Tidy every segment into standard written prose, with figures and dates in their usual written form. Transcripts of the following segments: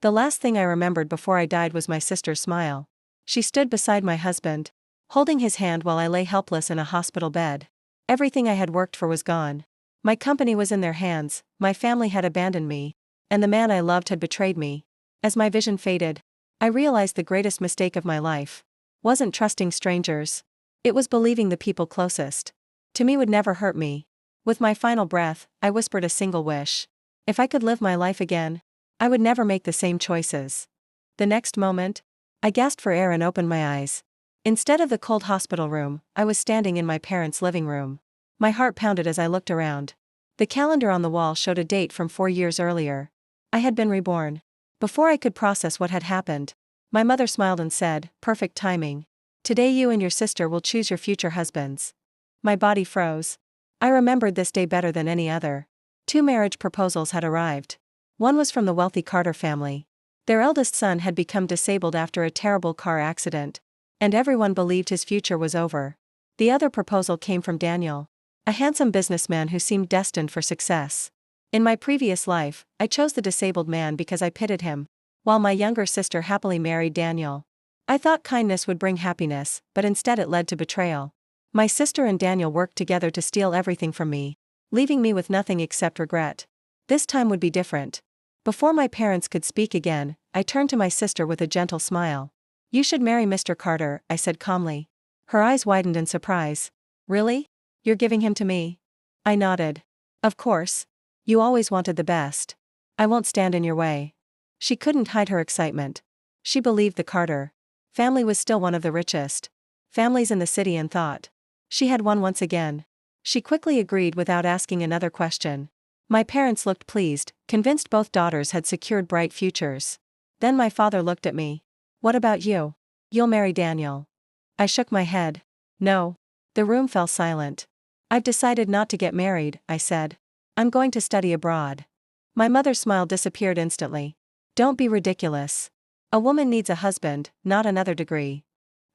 The last thing I remembered before I died was my sister's smile. She stood beside my husband, holding his hand while I lay helpless in a hospital bed. Everything I had worked for was gone. My company was in their hands, my family had abandoned me, and the man I loved had betrayed me. As my vision faded, I realized the greatest mistake of my life wasn't trusting strangers. It was believing the people closest to me would never hurt me. With my final breath, I whispered a single wish. If I could live my life again, I would never make the same choices. The next moment, I gasped for air and opened my eyes. Instead of the cold hospital room, I was standing in my parents' living room. My heart pounded as I looked around. The calendar on the wall showed a date from 4 years earlier. I had been reborn. Before I could process what had happened, my mother smiled and said, "Perfect timing. Today you and your sister will choose your future husbands." My body froze. I remembered this day better than any other. 2 marriage proposals had arrived. One was from the wealthy Carter family. Their eldest son had become disabled after a terrible car accident, and everyone believed his future was over. The other proposal came from Daniel, a handsome businessman who seemed destined for success. In my previous life, I chose the disabled man because I pitied him, while my younger sister happily married Daniel. I thought kindness would bring happiness, but instead it led to betrayal. My sister and Daniel worked together to steal everything from me, leaving me with nothing except regret. This time would be different. Before my parents could speak again, I turned to my sister with a gentle smile. "You should marry Mr. Carter," I said calmly. Her eyes widened in surprise. "Really? You're giving him to me?" I nodded. "Of course. You always wanted the best. I won't stand in your way." She couldn't hide her excitement. She believed the Carter family was still one of the richest families in the city and thought she had won once again. She quickly agreed without asking another question. My parents looked pleased, convinced both daughters had secured bright futures. Then my father looked at me. "What about you? You'll marry Daniel?" I shook my head. "No." The room fell silent. "I've decided not to get married," I said. "I'm going to study abroad." My mother's smile disappeared instantly. "Don't be ridiculous. A woman needs a husband, not another degree."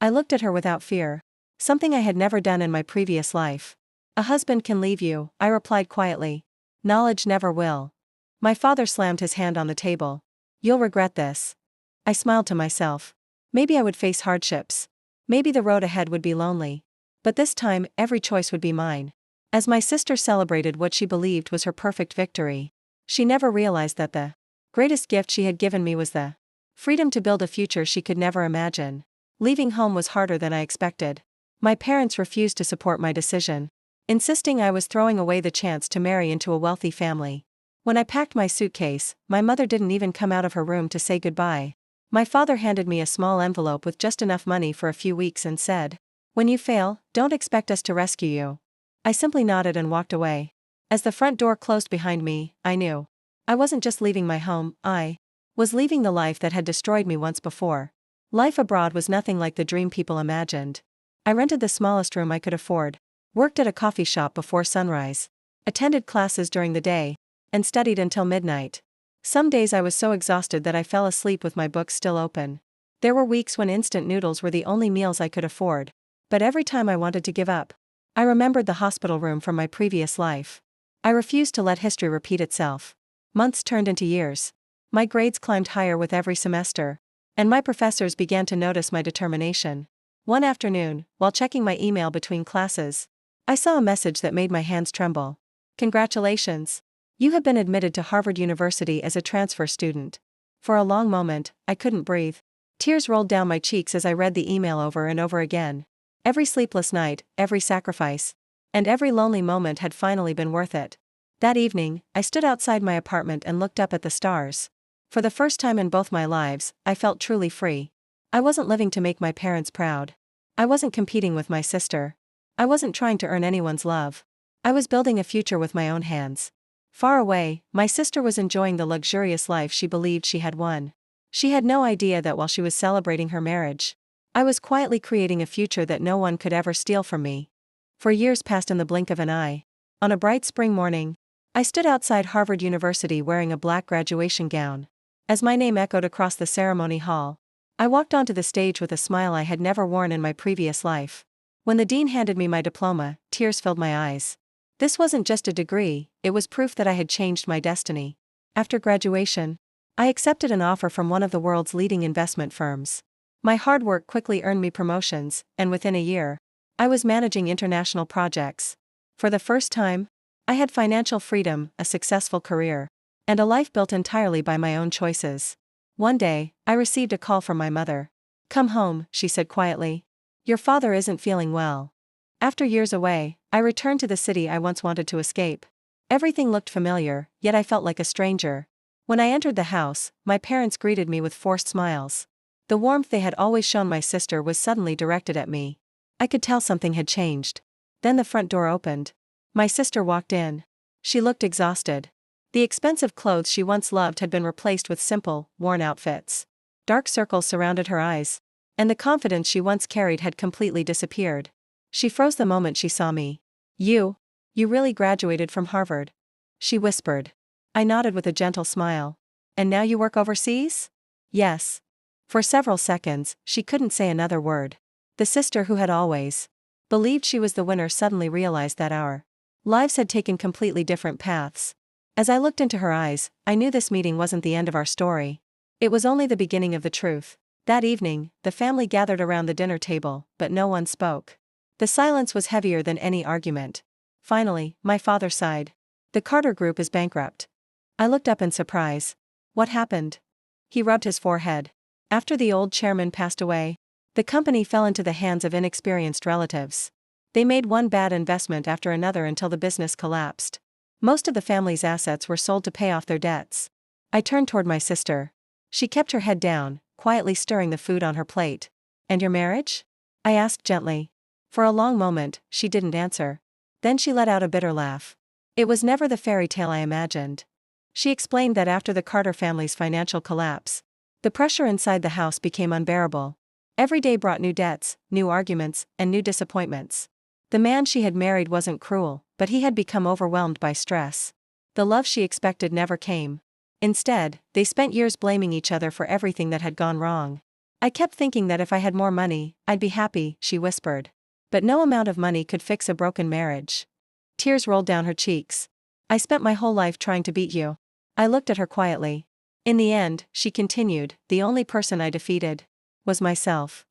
I looked at her without fear. Something I had never done in my previous life. "A husband can leave you," I replied quietly. "Knowledge never will." My father slammed his hand on the table. "You'll regret this." I smiled to myself. Maybe I would face hardships. Maybe the road ahead would be lonely. But this time, every choice would be mine. As my sister celebrated what she believed was her perfect victory, she never realized that the greatest gift she had given me was the freedom to build a future she could never imagine. Leaving home was harder than I expected. My parents refused to support my decision, insisting I was throwing away the chance to marry into a wealthy family. When I packed my suitcase, my mother didn't even come out of her room to say goodbye. My father handed me a small envelope with just enough money for a few weeks and said, "When you fail, don't expect us to rescue you." I simply nodded and walked away. As the front door closed behind me, I knew I wasn't just leaving my home, I was leaving the life that had destroyed me once before. Life abroad was nothing like the dream people imagined. I rented the smallest room I could afford, worked at a coffee shop before sunrise, attended classes during the day, and studied until midnight. Some days I was so exhausted that I fell asleep with my books still open. There were weeks when instant noodles were the only meals I could afford. But every time I wanted to give up, I remembered the hospital room from my previous life. I refused to let history repeat itself. Months turned into years. My grades climbed higher with every semester, and my professors began to notice my determination. One afternoon, while checking my email between classes, I saw a message that made my hands tremble. "Congratulations! You have been admitted to Harvard University as a transfer student." For a long moment, I couldn't breathe. Tears rolled down my cheeks as I read the email over and over again. Every sleepless night, every sacrifice, and every lonely moment had finally been worth it. That evening, I stood outside my apartment and looked up at the stars. For the first time in both my lives, I felt truly free. I wasn't living to make my parents proud. I wasn't competing with my sister. I wasn't trying to earn anyone's love. I was building a future with my own hands. Far away, my sister was enjoying the luxurious life she believed she had won. She had no idea that while she was celebrating her marriage, I was quietly creating a future that no one could ever steal from me. For years passed in the blink of an eye. On a bright spring morning, I stood outside Harvard University wearing a black graduation gown. As my name echoed across the ceremony hall, I walked onto the stage with a smile I had never worn in my previous life. When the dean handed me my diploma, tears filled my eyes. This wasn't just a degree, it was proof that I had changed my destiny. After graduation, I accepted an offer from one of the world's leading investment firms. My hard work quickly earned me promotions, and within a year, I was managing international projects. For the first time, I had financial freedom, a successful career, and a life built entirely by my own choices. One day, I received a call from my mother. "Come home," she said quietly. "Your father isn't feeling well." After years away, I returned to the city I once wanted to escape. Everything looked familiar, yet I felt like a stranger. When I entered the house, my parents greeted me with forced smiles. The warmth they had always shown my sister was suddenly directed at me. I could tell something had changed. Then the front door opened. My sister walked in. She looked exhausted. The expensive clothes she once loved had been replaced with simple, worn outfits. Dark circles surrounded her eyes, and the confidence she once carried had completely disappeared. She froze the moment she saw me. You really graduated from Harvard?" she whispered. I nodded with a gentle smile. "And now you work overseas?" "Yes." For several seconds, she couldn't say another word. The sister who had always believed she was the winner suddenly realized that our lives had taken completely different paths. As I looked into her eyes, I knew this meeting wasn't the end of our story. It was only the beginning of the truth. That evening, the family gathered around the dinner table, but no one spoke. The silence was heavier than any argument. Finally, my father sighed. "The Carter Group is bankrupt." I looked up in surprise. "What happened?" He rubbed his forehead. "After the old chairman passed away, the company fell into the hands of inexperienced relatives. They made one bad investment after another until the business collapsed. Most of the family's assets were sold to pay off their debts." I turned toward my sister. She kept her head down, quietly stirring the food on her plate. "And your marriage?" I asked gently. For a long moment, she didn't answer. Then she let out a bitter laugh. "It was never the fairy tale I imagined." She explained that after the Carter family's financial collapse, the pressure inside the house became unbearable. Every day brought new debts, new arguments, and new disappointments. The man she had married wasn't cruel, but he had become overwhelmed by stress. The love she expected never came. Instead, they spent years blaming each other for everything that had gone wrong. "I kept thinking that if I had more money, I'd be happy," she whispered. "But no amount of money could fix a broken marriage." Tears rolled down her cheeks. "I spent my whole life trying to beat you." I looked at her quietly. "In the end," she continued, "the only person I defeated was myself."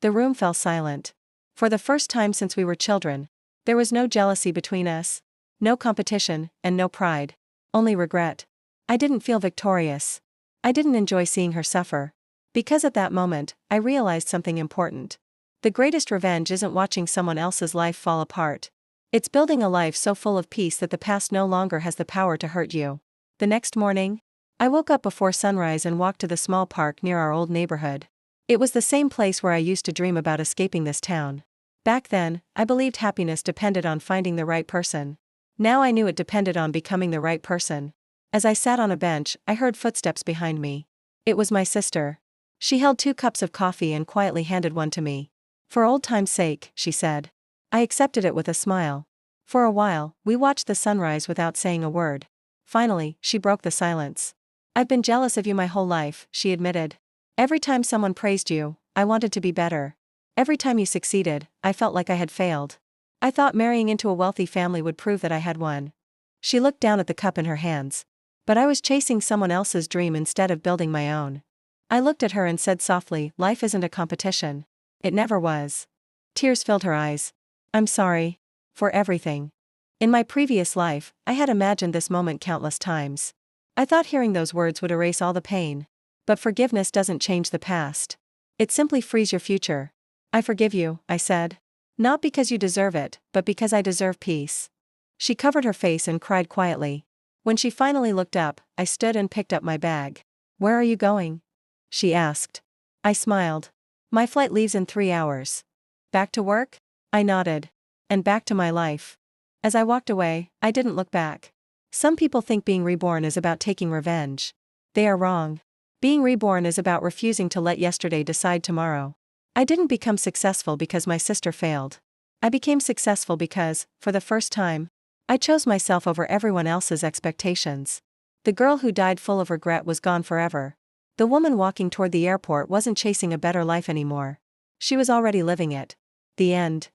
The room fell silent. For the first time since we were children, there was no jealousy between us, no competition, and no pride. Only regret. I didn't feel victorious. I didn't enjoy seeing her suffer. Because at that moment, I realized something important. The greatest revenge isn't watching someone else's life fall apart. It's building a life so full of peace that the past no longer has the power to hurt you. The next morning, I woke up before sunrise and walked to the small park near our old neighborhood. It was the same place where I used to dream about escaping this town. Back then, I believed happiness depended on finding the right person. Now I knew it depended on becoming the right person. As I sat on a bench, I heard footsteps behind me. It was my sister. She held 2 cups of coffee and quietly handed one to me. "For old time's sake," she said. I accepted it with a smile. For a while, we watched the sunrise without saying a word. Finally, she broke the silence. "I've been jealous of you my whole life," she admitted. "Every time someone praised you, I wanted to be better. Every time you succeeded, I felt like I had failed. I thought marrying into a wealthy family would prove that I had won." She looked down at the cup in her hands. "But I was chasing someone else's dream instead of building my own." I looked at her and said softly, "Life isn't a competition. It never was." Tears filled her eyes. "I'm sorry. For everything. In my previous life, I had imagined this moment countless times. I thought hearing those words would erase all the pain. But forgiveness doesn't change the past. It simply frees your future." "I forgive you," I said. "Not because you deserve it, but because I deserve peace." She covered her face and cried quietly. When she finally looked up, I stood and picked up my bag. "Where are you going?" she asked. I smiled. "My flight leaves in 3 hours." "Back to work?" I nodded. "And back to my life." As I walked away, I didn't look back. Some people think being reborn is about taking revenge. They are wrong. Being reborn is about refusing to let yesterday decide tomorrow. I didn't become successful because my sister failed. I became successful because, for the first time, I chose myself over everyone else's expectations. The girl who died full of regret was gone forever. The woman walking toward the airport wasn't chasing a better life anymore. She was already living it. The end.